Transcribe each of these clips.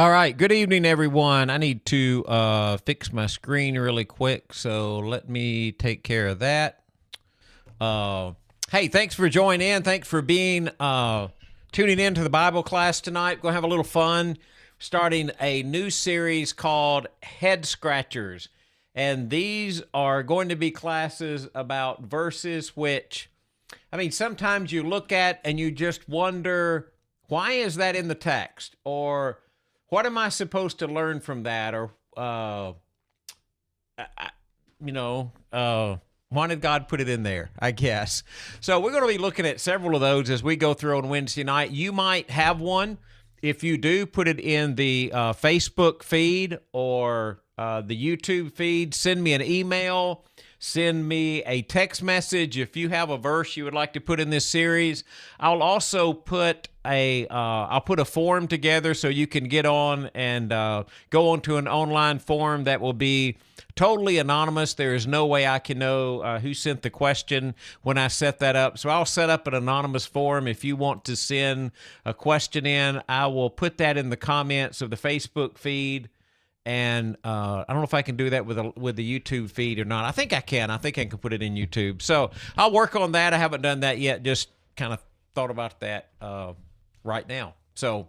All right, good evening, everyone. I need to fix my screen really quick, so let me take care of that. Hey, thanks for joining in. Thanks for being tuning in to the Bible class tonight. We're going to have a little fun starting a new series called Head Scratchers. And these are going to be classes about verses which, sometimes you look at and you just wonder, why is that in the text? Or what am I supposed to learn from that? Or, why did God put it in there, I guess? So we're going to be looking at several of those as we go through on Wednesday night. You might have one. If you do, put it in the Facebook feed or the YouTube feed. Send me an email. Send me a text message if you have a verse you would like to put in this series. I'll also put a form together so you can get on and go onto an online form that will be totally anonymous. There is no way I can know who sent the question when I set that up. So I'll set up an anonymous form. If you want to send a question in, I will put that in the comments of the Facebook feed. And I don't know if I can do that with the YouTube feed or not. I think I can. I think I can put it in YouTube. So I'll work on that. I haven't done that yet. Just kind of thought about that right now. So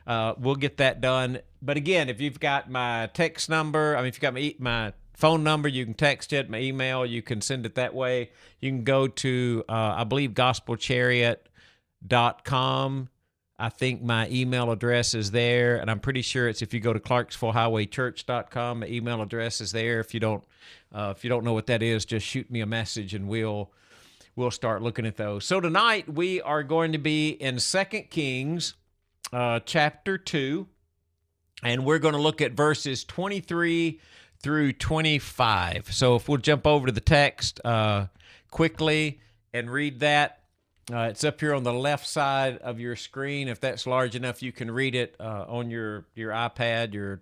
we'll get that done. But again, if you've got my text number, if you've got my phone number, you can text it. My email, you can send it that way. You can go to, I believe, gospelchariot.com. I think my email address is there, and I'm pretty sure it's if you go to clarksvillehighwaychurch.com, my email address is there. If you don't know what that is, just shoot me a message, and we'll start looking at those. So tonight we are going to be in 2 Kings chapter 2, and we're going to look at verses 23 through 25. So if we'll jump over to the text quickly and read that. It's up here on the left side of your screen. If that's large enough, you can read it on your iPad, your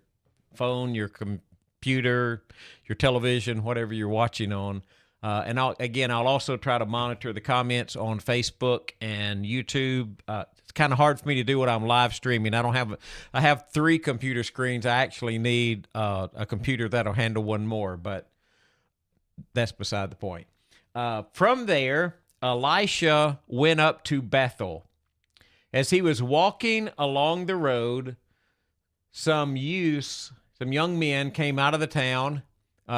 phone, your computer, your television, whatever you're watching on. And I'll also try to monitor the comments on Facebook and YouTube. It's kind of hard for me to do what I'm live streaming. I have 3 computer screens. I actually need a computer that'll handle one more, but that's beside the point. From there, Elisha went up to Bethel. As he was walking along the road, some young men came out of the town. Came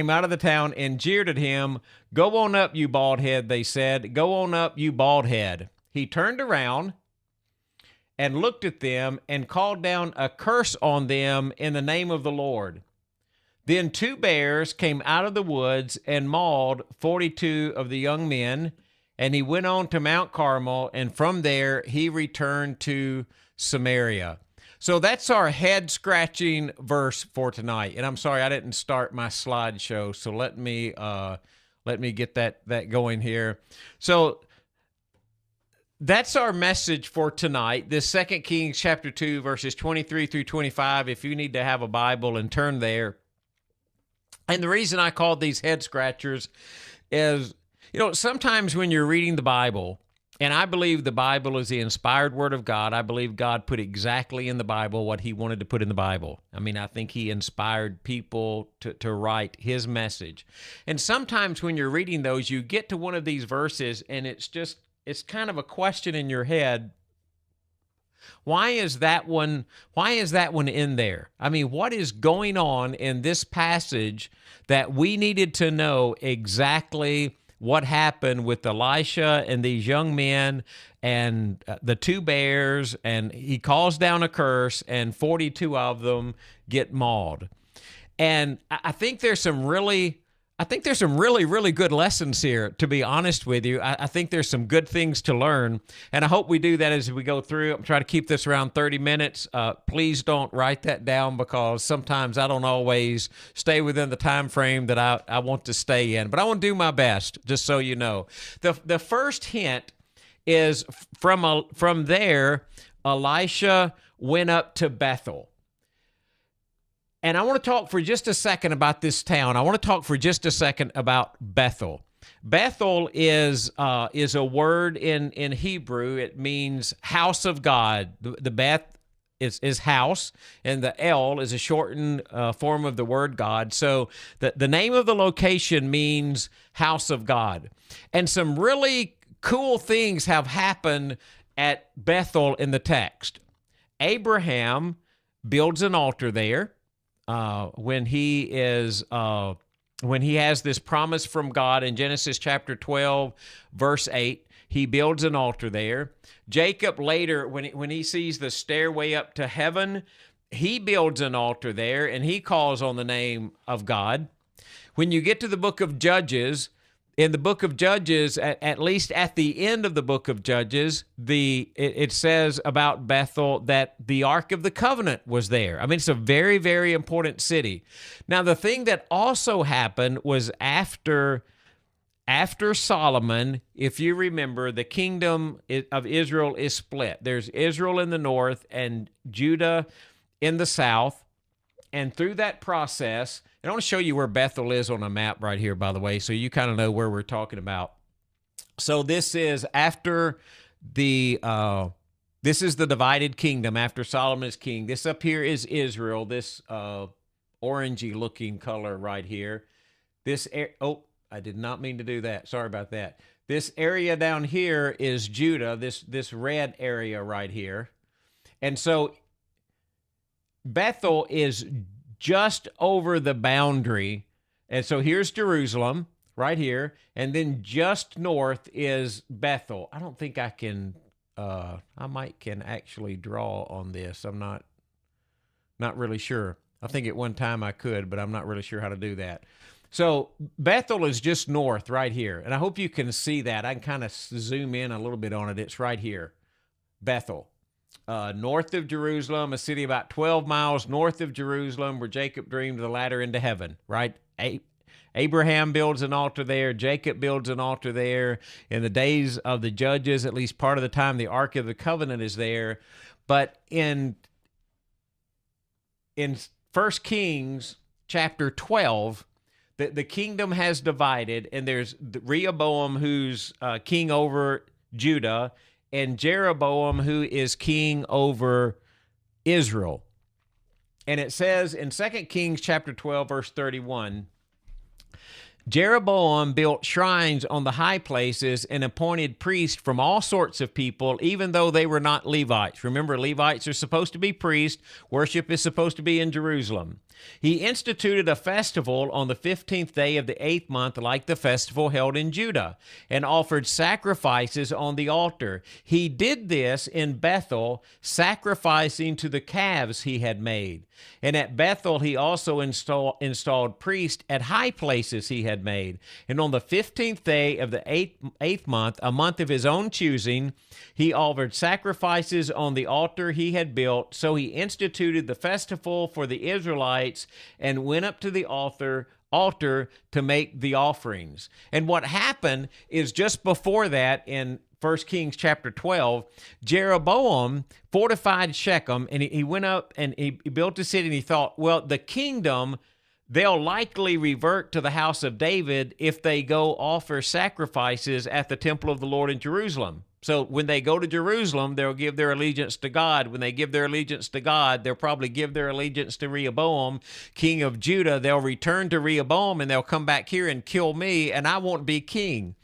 out of the town and jeered at him. "Go on up, you bald head," they said. "Go on up, you bald head." He turned around and looked at them and called down a curse on them in the name of the Lord. Then 2 bears came out of the woods and mauled 42 of the young men, and he went on to Mount Carmel, and from there he returned to Samaria. So that's our head-scratching verse for tonight. And I'm sorry I didn't start my slideshow, so let me get that going here. So that's our message for tonight, this 2 Kings chapter 2, verses 23 through 25. If you need to have a Bible and turn there. And the reason I called these head scratchers is, sometimes when you're reading the Bible, and I believe the Bible is the inspired word of God. I believe God put exactly in the Bible what he wanted to put in the Bible. I think he inspired people to write his message. And sometimes when you're reading those, you get to one of these verses and it's kind of a question in your head. Why is that one in there? What is going on in this passage that we needed to know exactly what happened with Elisha and these young men and the 2 bears, and he calls down a curse and 42 of them get mauled. And I think there's some really really good lessons here, to be honest with you. I think there's some good things to learn, and I hope we do that as we go through. I'm trying to keep this around 30 minutes. Please don't write that down because sometimes I don't always stay within the time frame that I want to stay in, but I want to do my best, just so you know. The first hint is from there, Elisha went up to Bethel. And I want to talk for just a second about this town. I want to talk for just a second about Bethel. Bethel is a word in Hebrew. It means house of God. The Beth is house, and the El is a shortened form of the word God. So the name of the location means house of God. And some really cool things have happened at Bethel in the text. Abraham builds an altar there when he has this promise from God in Genesis chapter 12, verse 8. He builds an altar there. Jacob later, when he sees the stairway up to heaven, he builds an altar there, and he calls on the name of God. When you get to the book of Judges, in the book of Judges, at least at the end of the book of Judges, it says about Bethel that the Ark of the Covenant was there. I mean, it's a very, very important city. Now, the thing that also happened was after Solomon, if you remember, the kingdom of Israel is split. There's Israel in the north and Judah in the south. And through that process, and I want to show you where Bethel is on a map right here, by the way, so you kind of know where we're talking about. So this is after this is the divided kingdom after Solomon is king. This up here is Israel, this orangey looking color right here. I did not mean to do that. Sorry about that. This area down here is Judah, this red area right here. And so Bethel is just over the boundary. And so here's Jerusalem right here. And then just north is Bethel. I don't think I can, I might can actually draw on this. I'm not really sure. I think at one time I could, but I'm not really sure how to do that. So Bethel is just north right here. And I hope you can see that. I can kind of zoom in a little bit on it. It's right here, Bethel. North of Jerusalem, a city about 12 miles north of Jerusalem, where Jacob dreamed of the ladder into heaven, right? Abraham builds an altar there. Jacob builds an altar there. In the days of the judges, at least part of the time, the Ark of the Covenant is there. But in 1 Kings chapter 12, the kingdom has divided, and there's Rehoboam, who's king over Judah, and Jeroboam, who is king over Israel. And it says in 2 Kings chapter 12, verse 31, Jeroboam built shrines on the high places and appointed priests from all sorts of people, even though they were not Levites. Remember, Levites are supposed to be priests. Worship is supposed to be in Jerusalem. He instituted a festival on the 15th day of the 8th month, like the festival held in Judah, and offered sacrifices on the altar. He did this in Bethel, sacrificing to the calves he had made. And at Bethel, he also installed priests at high places he had made. And on the 15th day of the eighth month, a month of his own choosing, he offered sacrifices on the altar he had built. So he instituted the festival for the Israelites and went up to the altar to make the offerings. And what happened is just before that, in 1 Kings chapter 12, Jeroboam fortified Shechem, and he went up and he built a city, and he thought, well, the kingdom, they'll likely revert to the house of David if they go offer sacrifices at the temple of the Lord in Jerusalem. So when they go to Jerusalem, they'll give their allegiance to God. When they give their allegiance to God, they'll probably give their allegiance to Rehoboam, king of Judah. They'll return to Rehoboam, and they'll come back here and kill me, and I won't be king.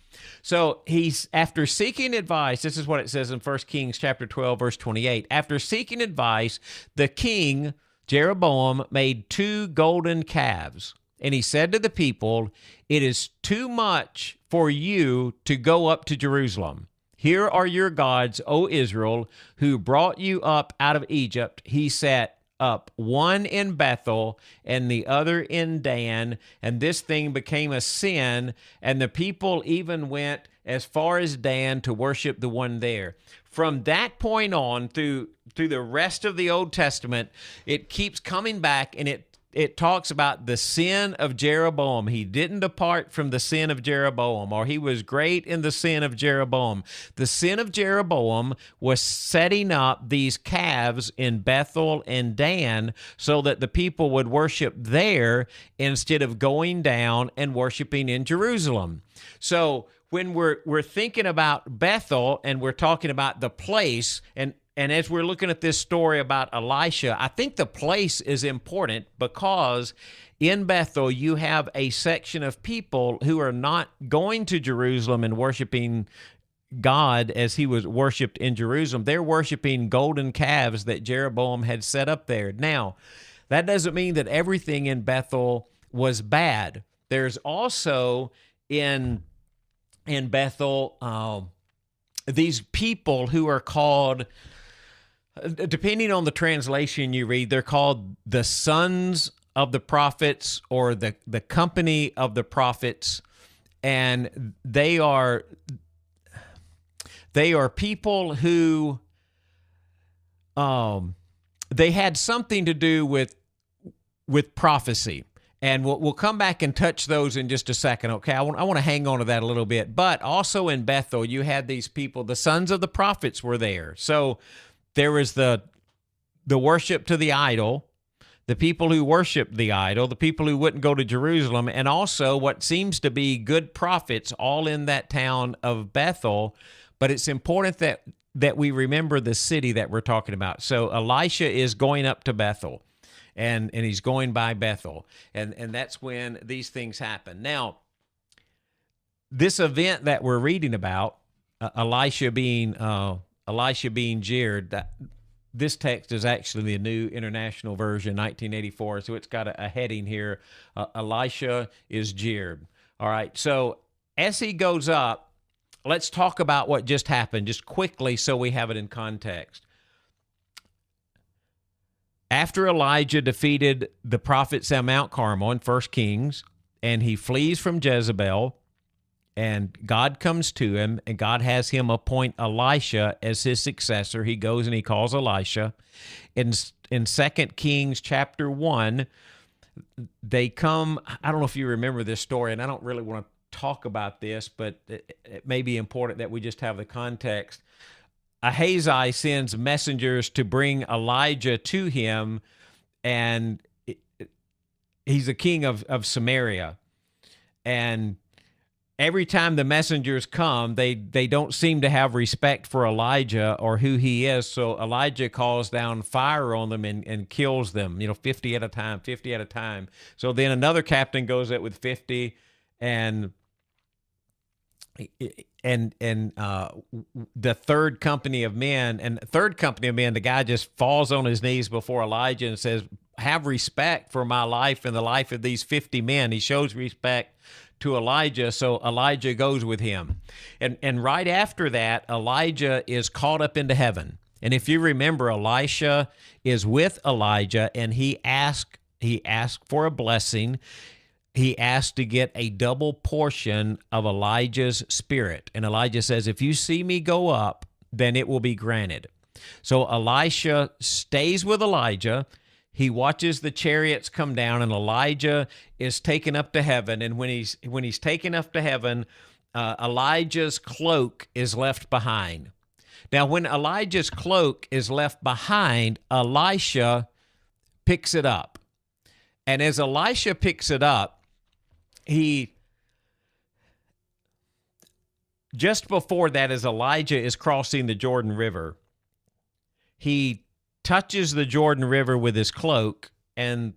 So he's, after seeking advice, this is what it says in 1 Kings chapter 12, verse 28. After seeking advice, the king, Jeroboam, made 2 golden calves. And he said to the people, "It is too much for you to go up to Jerusalem. Here are your gods, O Israel, who brought you up out of Egypt." He set up one in Bethel and the other in Dan, and this thing became a sin, and the people even went as far as Dan to worship the one there. From that point on, through the rest of the Old Testament, it keeps coming back, and it talks about the sin of Jeroboam. He didn't depart from the sin of Jeroboam, or he was great in the sin of Jeroboam. The sin of Jeroboam was setting up these calves in Bethel and Dan so that the people would worship there instead of going down and worshiping in Jerusalem. So when we're thinking about Bethel and we're talking about the place, and as we're looking at this story about Elisha, I think the place is important because in Bethel, you have a section of people who are not going to Jerusalem and worshiping God as he was worshiped in Jerusalem. They're worshiping golden calves that Jeroboam had set up there. Now, that doesn't mean that everything in Bethel was bad. There's also in Bethel these people who are called, depending on the translation you read, they're called the sons of the prophets or the company of the prophets, and they are people who they had something to do with prophecy. And we'll come back and touch those in just a second, okay? I want to hang on to that a little bit. But also in Bethel, you had these people, the sons of the prophets were there. So there was the worship to the idol, the people who worshiped the idol, the people who wouldn't go to Jerusalem, and also what seems to be good prophets all in that town of Bethel. But it's important that we remember the city that we're talking about. So Elisha is going up to Bethel. And he's going by Bethel, and that's when these things happen. Now, this event that we're reading about, Elisha being jeered, this text is actually the New International Version, 1984, so it's got a heading here, Elisha is jeered. All right, so as he goes up, let's talk about what just happened, just quickly so we have it in context. After Elijah defeated the prophets at Mount Carmel in 1 Kings, and he flees from Jezebel, and God comes to him, and God has him appoint Elisha as his successor. He goes and he calls Elisha. In 2 Kings chapter 1, they come, I don't know if you remember this story, and I don't really want to talk about this, but it may be important that we just have the context. Ahazi sends messengers to bring Elijah to him, and he's the king of Samaria. And every time the messengers come, they don't seem to have respect for Elijah or who he is. So Elijah calls down fire on them and kills them, 50 at a time. So then another captain goes up with 50, and the third company of men, the guy just falls on his knees before Elijah and says, have respect for my life and the life of these 50 men. He shows respect to Elijah, so Elijah goes with him. And right after that, Elijah is caught up into heaven. And if you remember, Elisha is with Elijah, and he asked for a blessing. He asked to get a double portion of Elijah's spirit. And Elijah says, if you see me go up, then it will be granted. So Elisha stays with Elijah. He watches the chariots come down, and Elijah is taken up to heaven. And when he's taken up to heaven, Elijah's cloak is left behind. Now, when Elijah's cloak is left behind, Elisha picks it up. And as Elisha picks it up, just before that, as Elijah is crossing the Jordan River, he touches the Jordan River with his cloak, and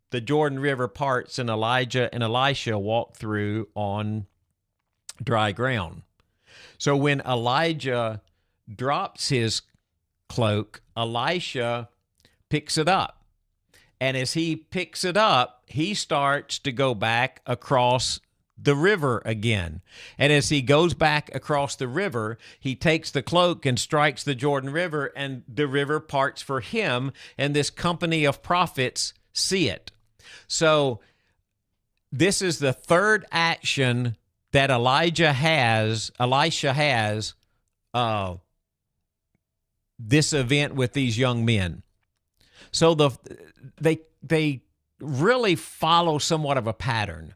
the Jordan River parts, and Elijah and Elisha walk through on dry ground. So when Elijah drops his cloak, Elisha picks it up. And as he picks it up, he starts to go back across the river again. And as he goes back across the river, he takes the cloak and strikes the Jordan River, and the river parts for him, and this company of prophets see it. So this is the third action that Elisha has this event with these young men. So they really follow somewhat of a pattern.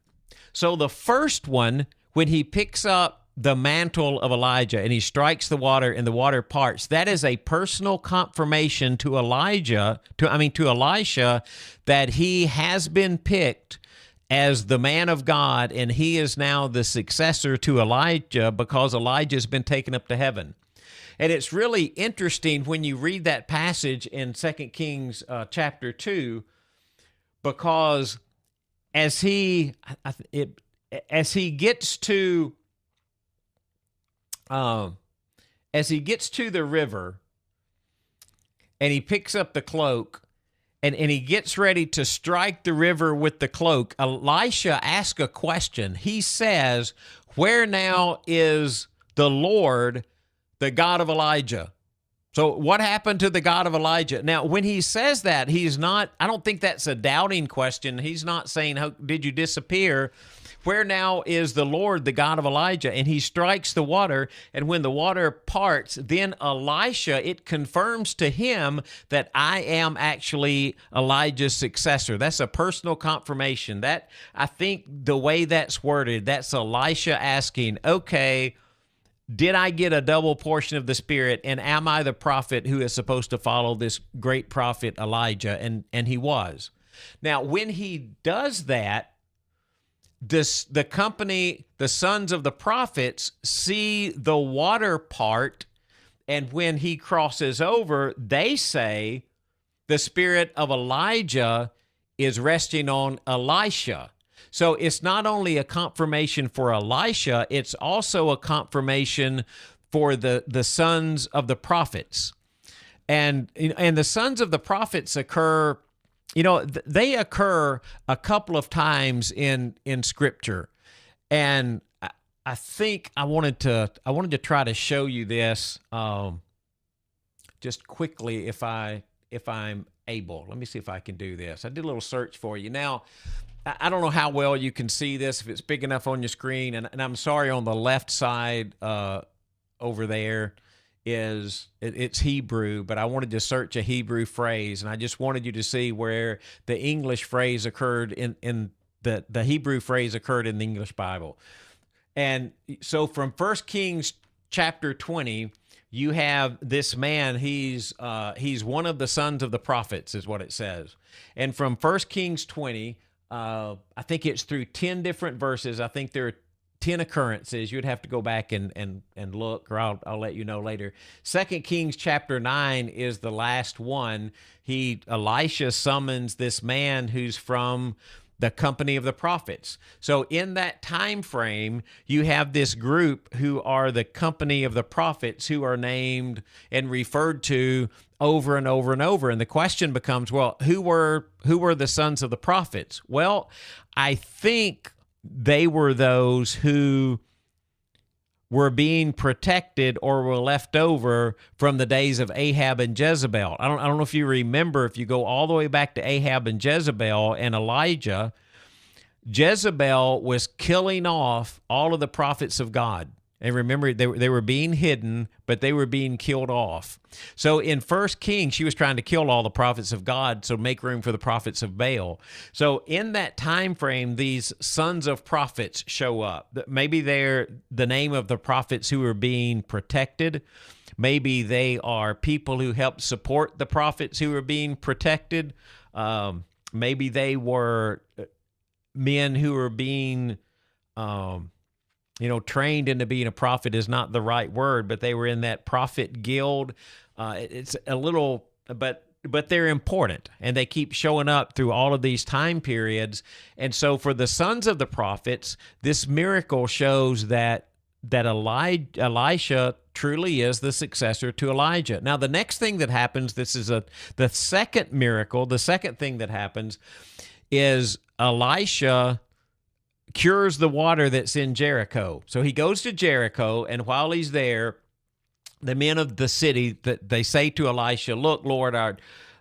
So the first one, when he picks up the mantle of Elijah and he strikes the water and the water parts, that is a personal confirmation to Elisha, that he has been picked as the man of God, and he is now the successor to Elijah because Elijah has been taken up to heaven. And it's really interesting when you read that passage in 2 Kings chapter 2, because as he gets to the river and he picks up the cloak and he gets ready to strike the river with the cloak, Elisha asks a question. He says, "Where now is the Lord, the God of Elijah?" So what happened to the God of Elijah? Now, when he says that, I don't think that's a doubting question. He's not saying, "How did you disappear?" Where now is the Lord, the God of Elijah? And he strikes the water, and when the water parts, then Elisha, it confirms to him that I am actually Elijah's successor. That's a personal confirmation. That, I think the way that's worded, that's Elisha asking, okay, did I get a double portion of the Spirit, and am I the prophet who is supposed to follow this great prophet Elijah? And he was. Now, when he does that, the company, the sons of the prophets, see the water part, and when he crosses over, they say the spirit of Elijah is resting on Elisha. So it's not only a confirmation for Elisha, it's also a confirmation for the sons of the prophets. And the sons of the prophets occur, they occur a couple of times in Scripture. And I think I wanted to try to show you this just quickly if I'm able. Let me see if I can do this. I did a little search for you. Now, I don't know how well you can see this, if it's big enough on your screen, and I'm sorry, on the left side over there it's Hebrew, but I wanted to search a Hebrew phrase, and I just wanted you to see where the English phrase occurred in the Hebrew phrase occurred in the English Bible. And so from 1 Kings chapter 20, you have this man, he's one of the sons of the prophets, is what it says. And from 1 Kings 20, I think it's through 10 different verses. I think there are 10 occurrences. You'd have to go back and look, or I'll let you know later. 2 Kings chapter 9 is the last one. Elisha summons this man who's from the company of the prophets. So in that time frame, you have this group who are the company of the prophets, who are named and referred to over and over and over. And the question becomes, well, who were the sons of the prophets? Well, I think they were those who were being protected or were left over from the days of Ahab and Jezebel. I don't know if you remember, if you go all the way back to Ahab and Jezebel and Elijah, Jezebel was killing off all of the prophets of God. And remember, they were being hidden, but they were being killed off. So in 1 Kings, she was trying to kill all the prophets of God, so make room for the prophets of Baal. So in that time frame, these sons of prophets show up. Maybe they're the name of the prophets who are being protected. Maybe they are people who helped support the prophets who are being protected. Maybe they were men who are being trained into being a prophet is not the right word, but they were in that prophet guild. It's a little, but they're important, and they keep showing up through all of these time periods. And so for the sons of the prophets, this miracle shows that Elisha truly is the successor to Elijah. Now, the next thing that happens, this is the second miracle, the second thing that happens is Elisha cures the water that's in Jericho. So he goes to Jericho, and while he's there, the men of the city, they say to Elisha, "Look, Lord,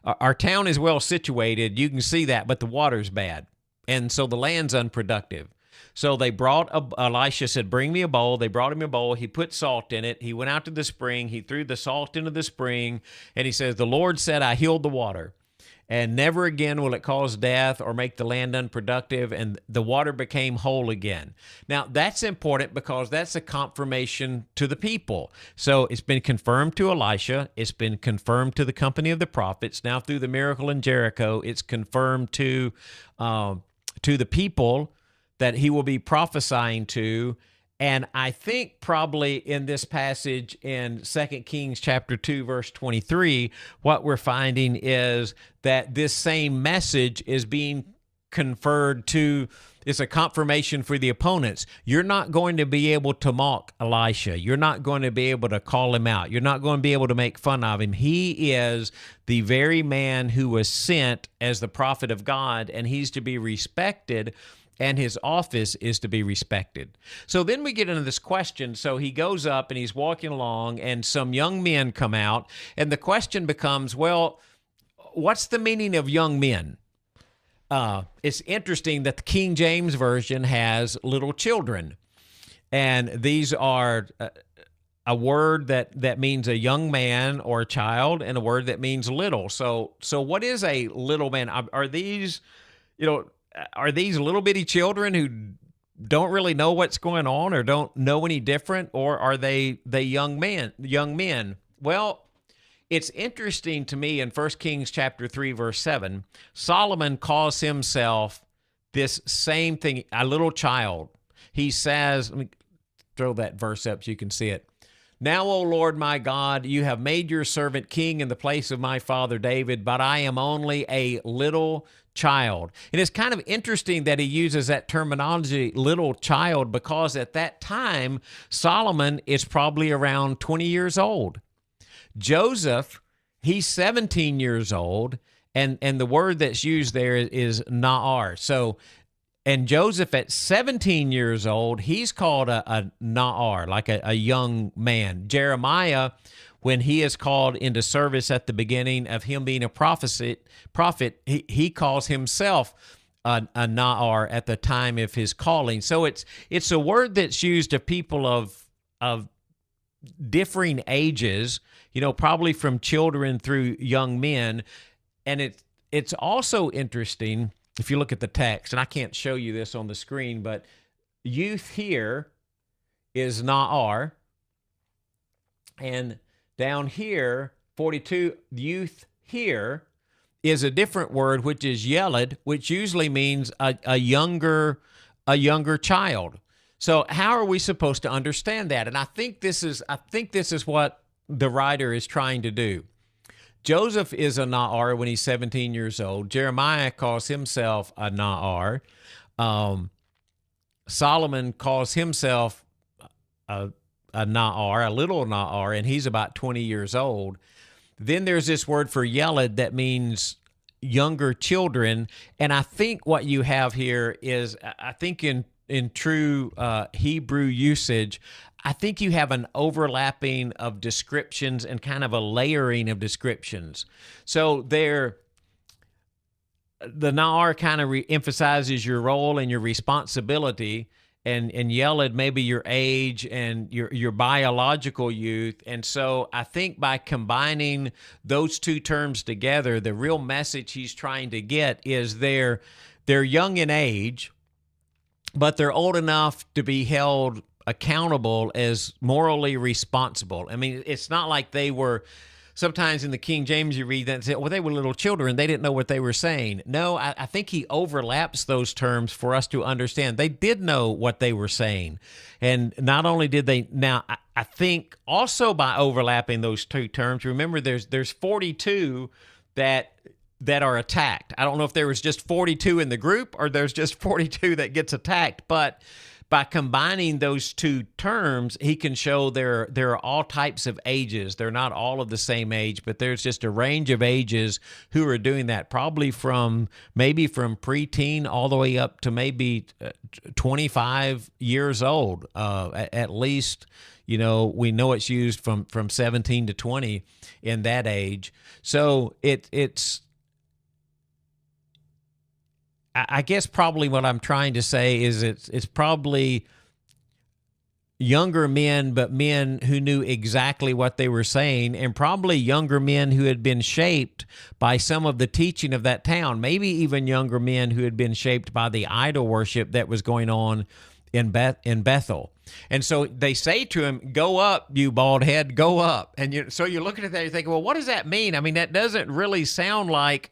our town is well situated. You can see that, but the water's bad. And so the land's unproductive." So they Elisha said, "Bring me a bowl." They brought him a bowl. He put salt in it. He went out to the spring. He threw the salt into the spring, and he says, "The Lord said, I healed the water." and never again will it cause death or make the land unproductive, and the water became whole again. Now, that's important because that's a confirmation to the people. So it's been confirmed to Elisha. It's been confirmed to the company of the prophets. Now, through the miracle in Jericho, it's confirmed to the people that he will be prophesying to. And I think probably in this passage in 2 Kings chapter 2, verse 23, what we're finding is that this same message is being conferred to, it's a confirmation for the opponents. You're not going to be able to mock Elisha. You're not going to be able to call him out. You're not going to be able to make fun of him. He is the very man who was sent as the prophet of God, and he's to be respected, and his office is to be respected. So then we get into this question. So he goes up and he's walking along, and some young men come out, and the question becomes, well, what's the meaning of young men? It's interesting that the King James Version has little children, and these are a word that means a young man or a child, and a word that means little. So what is a little man? Are these, are these little bitty children who don't really know what's going on or don't know any different, or are they young men? Well, it's interesting to me in 1 Kings chapter 3, verse 7, Solomon calls himself this same thing, a little child. He says, let me throw that verse up so you can see it. Now, O Lord my God, you have made your servant king in the place of my father David, but I am only a little child. And it's kind of interesting that he uses that terminology, little child, because at that time, Solomon is probably around 20 years old. Joseph, he's 17 years old, and the word that's used there is Na'ar. So, and Joseph at 17 years old, he's called a Na'ar, like a young man. Jeremiah, when he is called into service at the beginning of him being a prophet, he calls himself a Na'ar at the time of his calling. So it's a word that's used of people of differing ages, probably from children through young men. And it's also interesting, if you look at the text, and I can't show you this on the screen, but youth here is Na'ar, and down here, 42, youth here is a different word, which is Yeled, which usually means a younger child. So how are we supposed to understand that? And I think this is what the writer is trying to do. Joseph is a Na'ar when he's 17 years old. Jeremiah calls himself a Na'ar. Solomon calls himself a Na'ar, a little Na'ar, and he's about 20 years old. Then there's this word for Yeled that means younger children. And I think what you have here is, I think in true Hebrew usage, I think you have an overlapping of descriptions and kind of a layering of descriptions. So the Na'ar kind of emphasizes your role and your responsibility, and Yeled maybe your age and your biological youth. And so I think by combining those two terms together, the real message he's trying to get is they're young in age, but they're old enough to be held accountable as morally responsible. I mean, it's not like they were, sometimes in the King James you read that and say, well, they were little children, they didn't know what they were saying. No, I think he overlaps those terms for us to understand. They did know what they were saying. And not only did they, now I think also by overlapping those two terms, remember there's 42 that are attacked. I don't know if there was just 42 in the group or there's just 42 that gets attacked, but by combining those two terms, he can show there are all types of ages. They're not all of the same age, but there's just a range of ages who are doing that, probably maybe from preteen all the way up to maybe 25 years old. At least, we know it's used from 17 to 20 in that age. So it's I guess probably what I'm trying to say is it's probably younger men, but men who knew exactly what they were saying, and probably younger men who had been shaped by some of the teaching of that town, maybe even younger men who had been shaped by the idol worship that was going on in Bethel. And so they say to him, "Go up, you bald head, go up." And so you're looking at that, you're thinking, well, what does that mean? I mean, that doesn't really sound like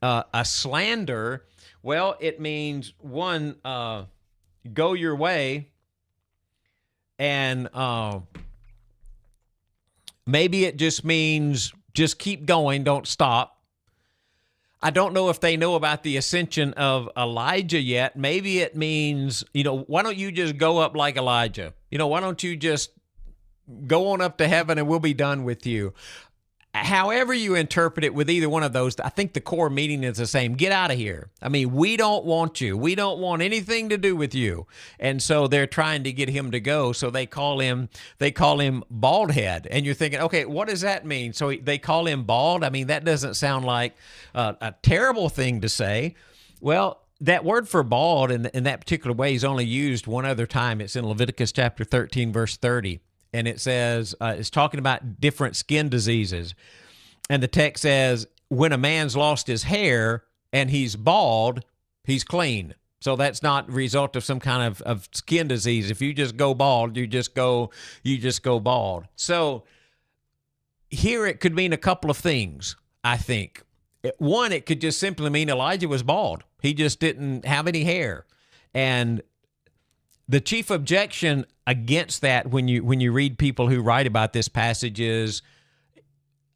a slander. Well, it means, one, go your way. And maybe it just means just keep going, don't stop. I don't know if they know about the ascension of Elijah yet. Maybe it means, why don't you just go up like Elijah? Why don't you just go on up to heaven and we'll be done with you? However you interpret it with either one of those, I think the core meaning is the same. Get out of here. I mean, we don't want you. We don't want anything to do with you. And so they're trying to get him to go. So they call him bald head. And you're thinking, okay, what does that mean? So they call him bald. I mean, that doesn't sound like a terrible thing to say. Well, that word for bald in that particular way is only used one other time. It's in Leviticus chapter 13, verse 30. And it says, it's talking about different skin diseases. And the text says, when a man's lost his hair and he's bald, he's clean. So that's not a result of some kind of skin disease. If you just go bald, you just go bald. So here it could mean a couple of things, I think. One, it could just simply mean Elijah was bald. He just didn't have any hair. And the chief objection against that, when you read people who write about this passage, is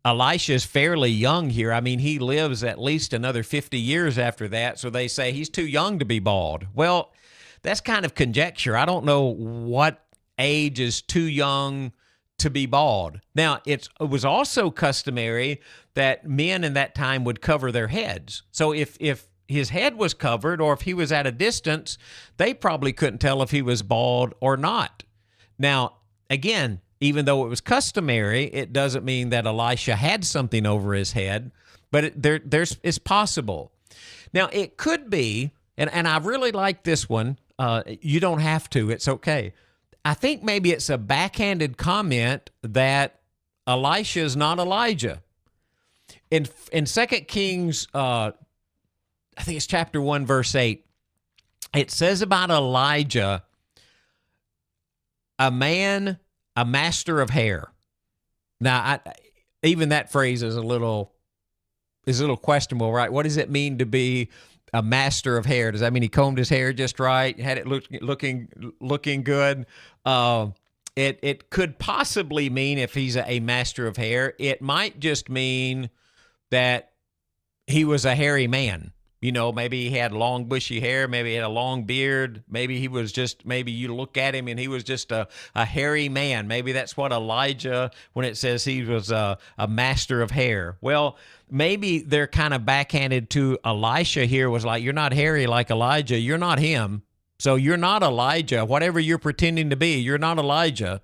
Elisha's fairly young here. I mean, he lives at least another 50 years after that, so they say he's too young to be bald. Well, that's kind of conjecture. I don't know what age is too young to be bald. Now, it was also customary that men in that time would cover their heads. So if his head was covered, or if he was at a distance, they probably couldn't tell if he was bald or not. Now, again, even though it was customary, it doesn't mean that Elisha had something over his head, but it's possible. Now, it could be, and I really like this one. You don't have to. It's okay. I think maybe it's a backhanded comment that Elisha is not Elijah. In 2 Kings, I think it's chapter 1, verse 8. It says about Elijah, a man, a master of hair. Now, even that phrase is a little questionable, right? What does it mean to be a master of hair? Does that mean he combed his hair just right, had it looking good? It could possibly mean, if he's a master of hair, it might just mean that he was a hairy man. Maybe he had long, bushy hair. Maybe he had a long beard. Maybe you look at him and he was just a hairy man. Maybe that's what Elijah, when it says he was a master of hair. Well, maybe they're kind of backhanded to Elisha here, was like, you're not hairy like Elijah. You're not him. So you're not Elijah. Whatever you're pretending to be, you're not Elijah.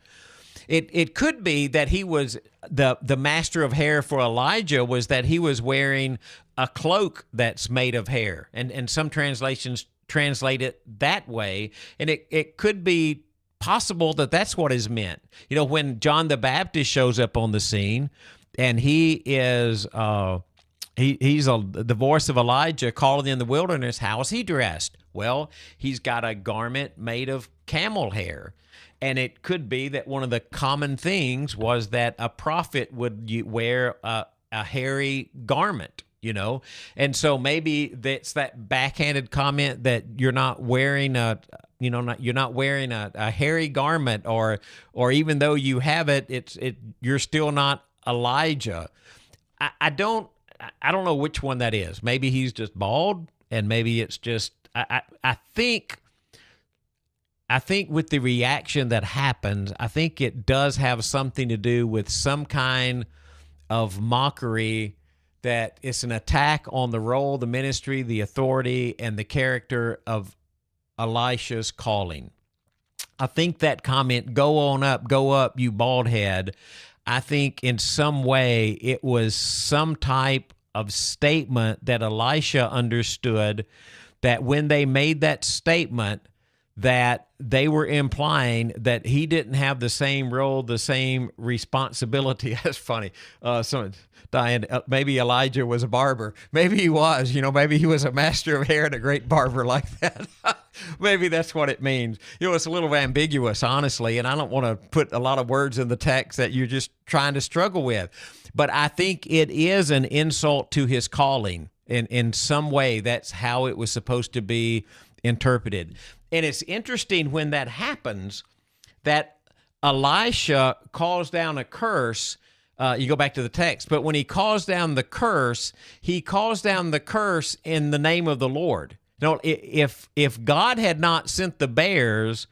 It could be that he was the master of hair for Elijah, was that he was wearing a cloak that's made of hair. And some translations translate it that way. And it could be possible that that's what is meant. When John the Baptist shows up on the scene, and he is the voice of Elijah calling in the wilderness, how is he dressed? Well, he's got a garment made of camel hair. And it could be that one of the common things was that a prophet would wear a hairy garment, and so maybe that's that backhanded comment that you're not wearing a hairy garment, or even though you have it, you're still not Elijah. I don't know which one that is. Maybe he's just bald, and maybe it's just I think with the reaction that happened, I think it does have something to do with some kind of mockery, that it's an attack on the role, the ministry, the authority, and the character of Elisha's calling. I think that comment, go up, you bald head, I think in some way it was some type of statement that Elisha understood, that when they made that statement, that they were implying that he didn't have the same role, the same responsibility. That's funny. Diane, maybe Elijah was a barber. Maybe he was, maybe he was a master of hair and a great barber like that. Maybe that's what it means. It's a little ambiguous, honestly, and I don't want to put a lot of words in the text that you're just trying to struggle with. But I think it is an insult to his calling. In some way, that's how it was supposed to be interpreted. And it's interesting when that happens that Elisha calls down a curse. You go back to the text, but when he calls down the curse, he calls down the curse in the name of the Lord. If God had not sent the bears,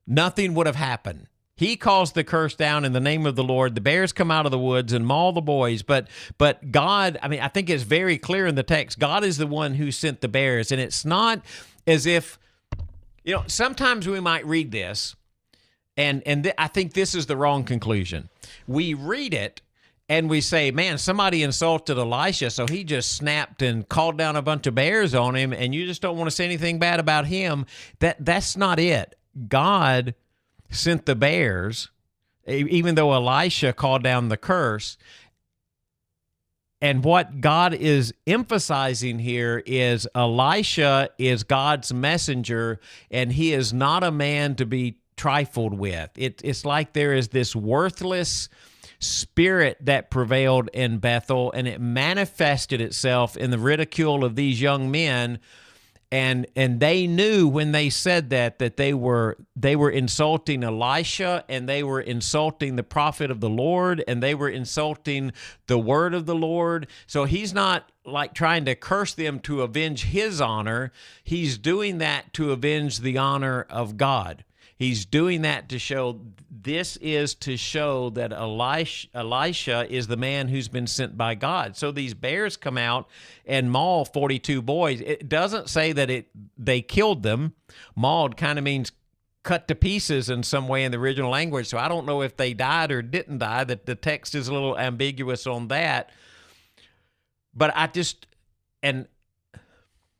nothing would have happened. He calls the curse down in the name of the Lord. The bears come out of the woods and maul the boys. But God, I think it's very clear in the text, God is the one who sent the bears. And it's not as if, sometimes we might read this, and I think this is the wrong conclusion. We read it, and we say, man, somebody insulted Elisha, so he just snapped and called down a bunch of bears on him, and you just don't want to say anything bad about him. That's not it. God sent the bears, even though Elisha called down the curse. And what God is emphasizing here is Elisha is God's messenger, and he is not a man to be trifled with. It's like there is this worthless spirit that prevailed in Bethel, and it manifested itself in the ridicule of these young men. And they knew when they said that they were insulting Elisha, and they were insulting the prophet of the Lord, and they were insulting the word of the Lord. So he's not like trying to curse them to avenge his honor. He's doing that to avenge the honor of God. He's doing that to show that Elisha is the man who's been sent by God. So these bears come out and maul 42 boys. It doesn't say that they killed them. Mauled kind of means cut to pieces in some way in the original language. So I don't know if they died or didn't die. That the text is a little ambiguous on that. But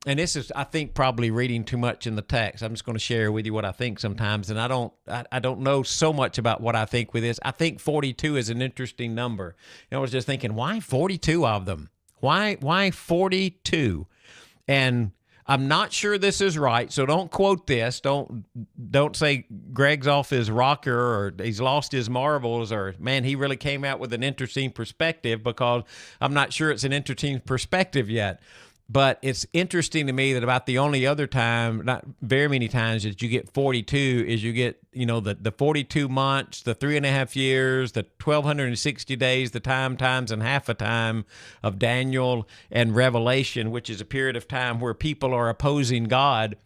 and this is, I think, probably reading too much in the text. I'm just going to share with you what I think sometimes, and I don't know so much about what I think with this. I think 42 is an interesting number. I was just thinking, why 42 of them? Why 42? And I'm not sure this is right, so don't quote this. Don't say Greg's off his rocker or he's lost his marbles or, man, he really came out with an interesting perspective, because I'm not sure it's an interesting perspective yet. But it's interesting to me that about the only other time, not very many times, that you get 42 is you get, the 42 months, the 3.5 years, the 1,260 days, the times and half a time of Daniel and Revelation, which is a period of time where people are opposing God.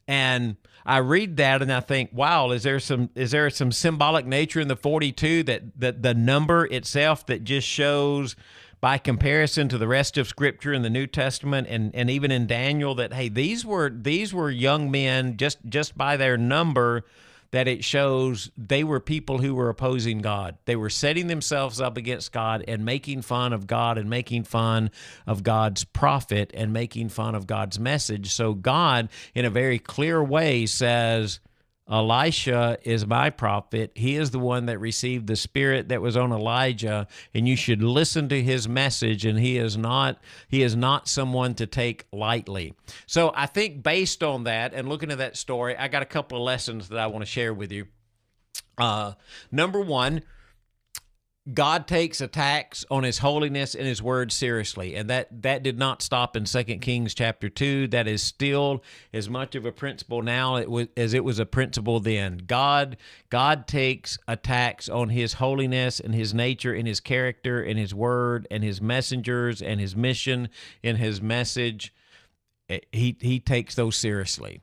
And I read that and I think, wow, is there some symbolic nature in the 42 that the number itself that just shows, by comparison to the rest of Scripture in the New Testament and even in Daniel, that, hey, these were young men just by their number, that it shows they were people who were opposing God. They were setting themselves up against God and making fun of God and making fun of God's prophet and making fun of God's message. So God, in a very clear way, says, Elisha is my prophet. He is the one that received the spirit that was on Elijah, and you should listen to his message, and he is not someone to take lightly. So I think based on that and looking at that story, I got a couple of lessons that I want to share with you. Number one, God takes attacks on his holiness and his word seriously, and that did not stop in 2 Kings chapter 2. That is still as much of a principle now as it was a principle then. God takes attacks on his holiness and his nature and his character and his word and his messengers and his mission and his message. He takes those seriously.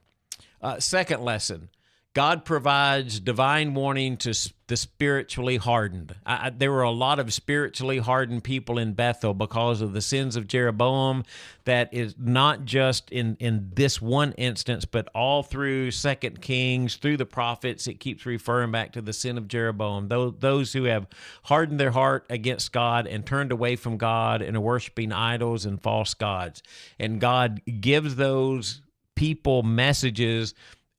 Second lesson, God provides divine warning to the spiritually hardened. There were a lot of spiritually hardened people in Bethel because of the sins of Jeroboam. That is not just in this one instance, but all through 2 Kings, through the prophets, it keeps referring back to the sin of Jeroboam. Those who have hardened their heart against God and turned away from God and are worshiping idols and false gods. And God gives those people messages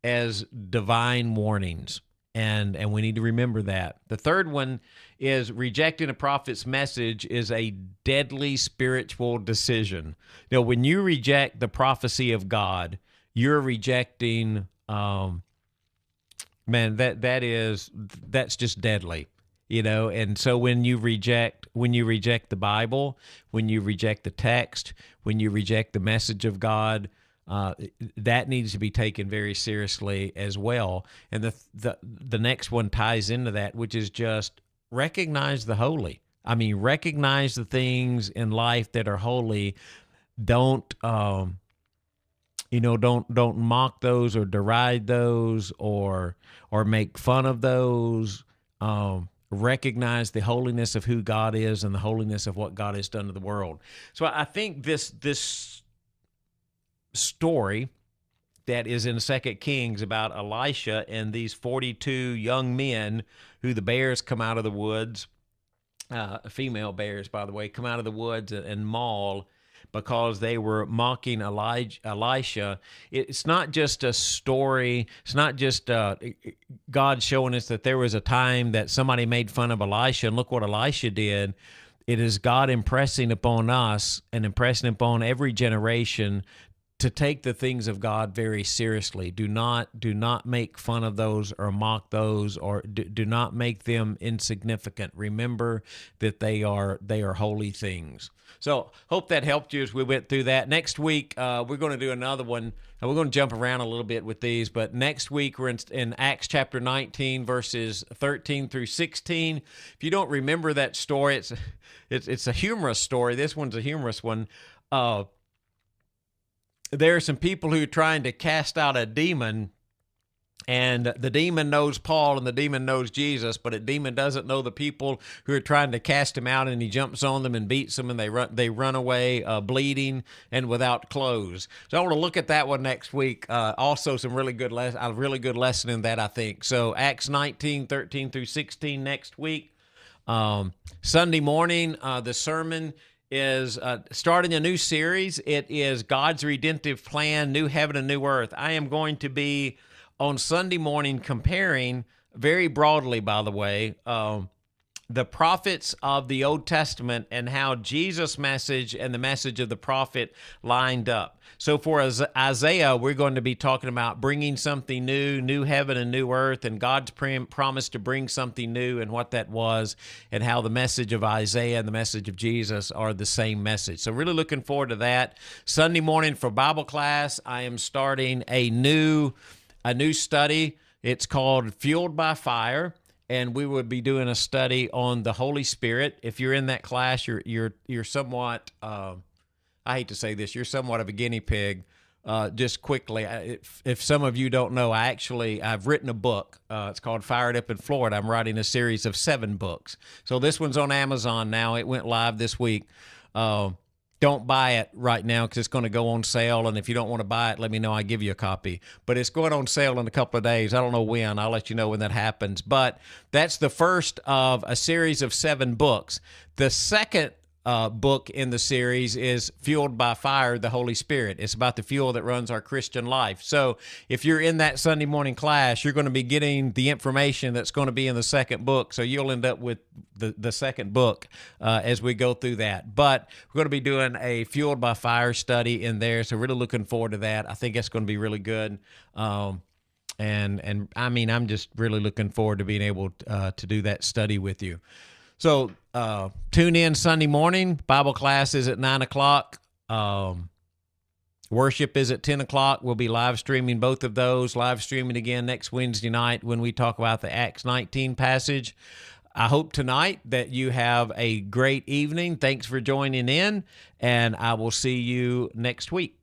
as divine warnings. And we need to remember that. The third one is rejecting a prophet's message is a deadly spiritual decision. You know, when you reject the prophecy of God, you're rejecting, that's just deadly. You know, and so when you reject the Bible, when you reject the text, when you reject the message of God, that needs to be taken very seriously as well. And the next one ties into that, which is just recognize the holy. I mean, recognize the things in life that are holy. Don't don't mock those or deride those or make fun of those. Recognize the holiness of who God is and the holiness of what God has done to the world. So I think this story that is in 2 Kings about Elisha and these 42 young men who the bears come out of the woods, female bears, by the way, come out of the woods and maul because they were mocking Elisha. It's not just a story. It's not just God showing us that there was a time that somebody made fun of Elisha, and look what Elisha did. It is God impressing upon us and impressing upon every generation to take the things of God very seriously. Do not make fun of those or mock those, or do not make them insignificant. Remember that they are holy things. So hope that helped you as we went through that. Next week, we're going to do another one. And we're going to jump around a little bit with these, but next week we're in Acts chapter 19, verses 13 through 16. If you don't remember that story, it's a humorous story. This one's a humorous one. There are some people who are trying to cast out a demon, and the demon knows Paul and the demon knows Jesus, but a demon doesn't know the people who are trying to cast him out, and he jumps on them and beats them, and they run away bleeding and without clothes. So I want to look at that one next week. Also, a really good lesson in that, I think. So Acts 19, 13 through 16 next week. Sunday morning, the sermon is starting a new series. It is God's redemptive plan, new heaven and new earth. I am going to be on Sunday morning comparing, very broadly, by the way, the prophets of the Old Testament and how Jesus' message and the message of the prophet lined up. So for Isaiah, we're going to be talking about bringing something new heaven and new earth, and God's promise to bring something new and what that was, and how the message of Isaiah and the message of Jesus are the same message. So really looking forward to that. Sunday morning for Bible class, I am starting a new study. It's called Fueled by Fire. And we would be doing a study on the Holy Spirit. If you're in that class, you're somewhat, I hate to say this, you're somewhat of a guinea pig. Just quickly, if some of you don't know, I've written a book. It's called Fired Up in Florida. I'm writing a series of 7 books. So this one's on Amazon now. It went live this week. Don't buy it right now because it's going to go on sale. And if you don't want to buy it, let me know. I'll give you a copy. But it's going on sale in a couple of days. I don't know when. I'll let you know when that happens. But that's the first of a series of 7 books. The second book in the series is Fueled by Fire, the Holy Spirit. It's about the fuel that runs our Christian life. So if you're in that Sunday morning class, you're going to be getting the information that's going to be in the second book. So you'll end up with the second book as we go through that. But we're going to be doing a Fueled by Fire study in there. So really looking forward to that. I think it's going to be really good. And I mean, I'm just really looking forward to being able to do that study with you. So tune in Sunday morning. Bible class is at 9 o'clock. Worship is at 10 o'clock. We'll be live streaming both of those. Live streaming again next Wednesday night when we talk about the Acts 19 passage. I hope tonight that you have a great evening. Thanks for joining in, and I will see you next week.